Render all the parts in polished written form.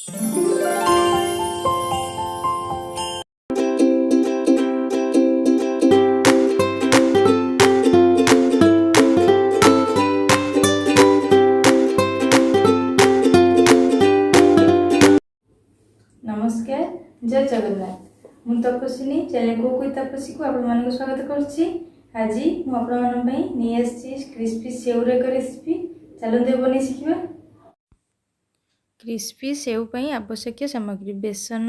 नमस्कार, जय जगन्नाथ। मु तपस्विनी चैनल को तपस्वी को आप स्वागत करुच्ची। आज मुझे क्रिस्पी सेव एक रेसिपी चलते बन शिखा। क्रिस्पी सेव पर आवश्यक सामग्री बेसन,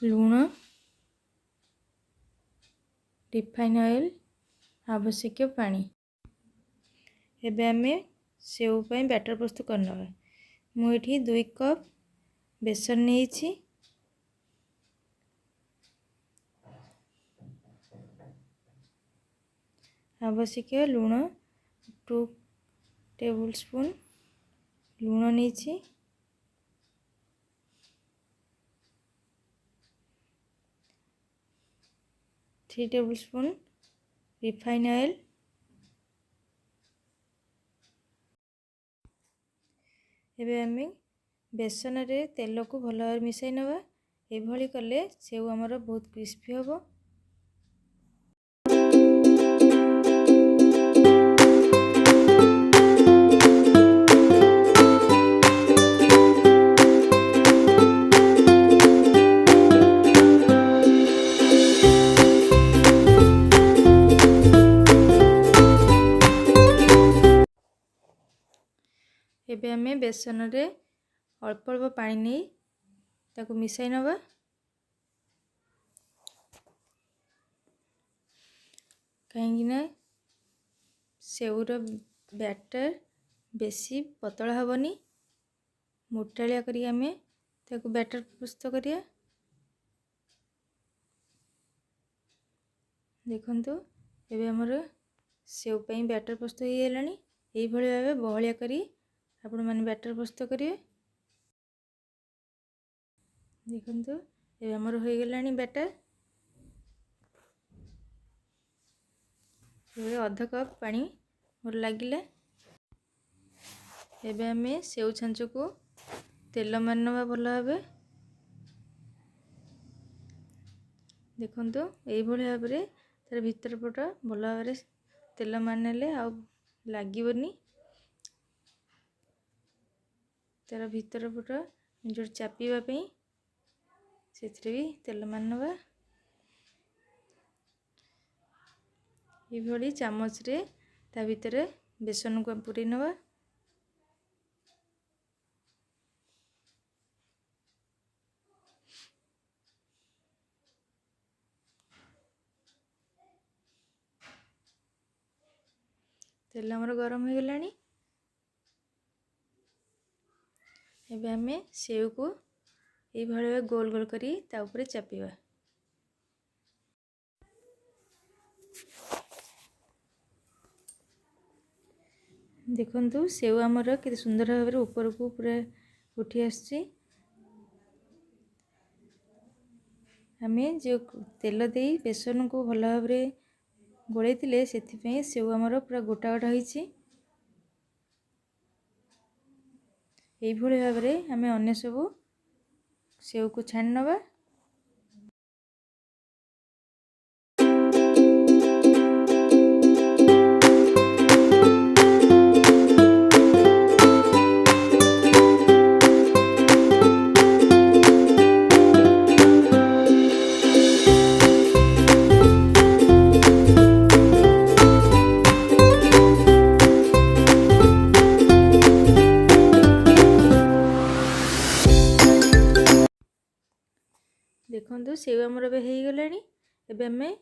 लुण, रिफाइन ऑयल, आवश्यक पानी। एबे आमे सेव पर बैटर प्रस्तुत करना। मुझे 2 कप बेसन नहीं, आवश्यक लुण 2 टेबल स्पून लुण नहीं, three table spoon refine oil, एबे आमे बेसन रे तेल को भल भाव मिसाई नवा। ये कले सेव आमर बहुत क्रिस्पी हम। एबे आमे बेसन रे अल्प अल्प पानी नहीं ताको मिसाई नवा। कहीं सेवर बैटर बेसी पतला हेनी, मोटालिया करी आमे ताको बैटर प्रस्तुत करिया। देखंतु एबे हमर सेव पई बैटर प्रस्तुत हो गेलानी। एई भली भाबे बहलिया करी आपण माने बैटर प्रस्तुत करिए। देखंतु एबे हमर हो गेलानी बैटर। ये आधा कप पानी मोर लागिले। एबे हमें सेव छांचो को तेल मारनवा भल भाबे। देखंतु एई भली भाबरे तार भीतर पट भल भाबरे तेल मारनेले आ लागिबनी। तार भीतर पट जो चापीबा पई सेथरे भी तेल मारनवा। ये भली चामच रे ता भीतर बेसन को पूरी नवा। तेल हमर गरम हो गलानी। एबे हमें सेव को ये भले गोल गोल करी ता ऊपर चापीबा। देखंतु सेव आमर केते सुंदर भाव ऊपर को पूरा उठी आसी। हमें जो तेल दे बेसन को भल भाव गोले थिले सेथिपई सेव आमर पूरा गोटा गोटा होईची। एई भली भाव आमे अन्य सब सेव को छाणी नवा। देखो सेव आमर हो गलानी। एबे हमें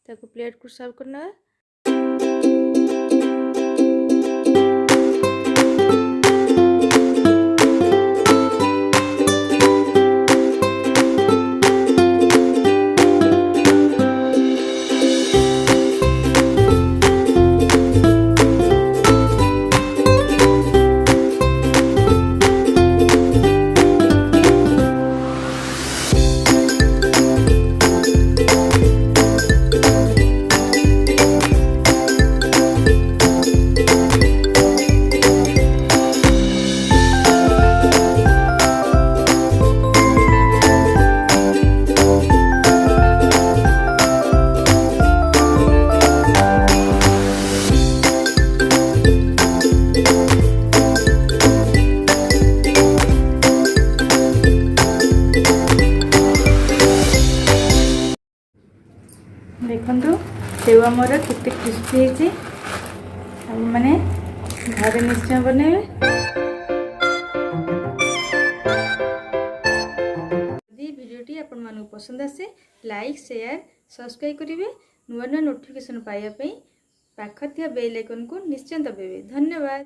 ताको प्लेट को सर्व करना। मोर केते क्रिस्पी होती मैंने घरे निश्चय बनइबे। भिडियोटी आपण मानक पसंद आसे लाइक शेयर सब्सक्राइब करेंगे। नुआ नुआ नोटिफिकेशन पाइबा पाखर बेल आइकन को निश्चय दबाइबे। धन्यवाद।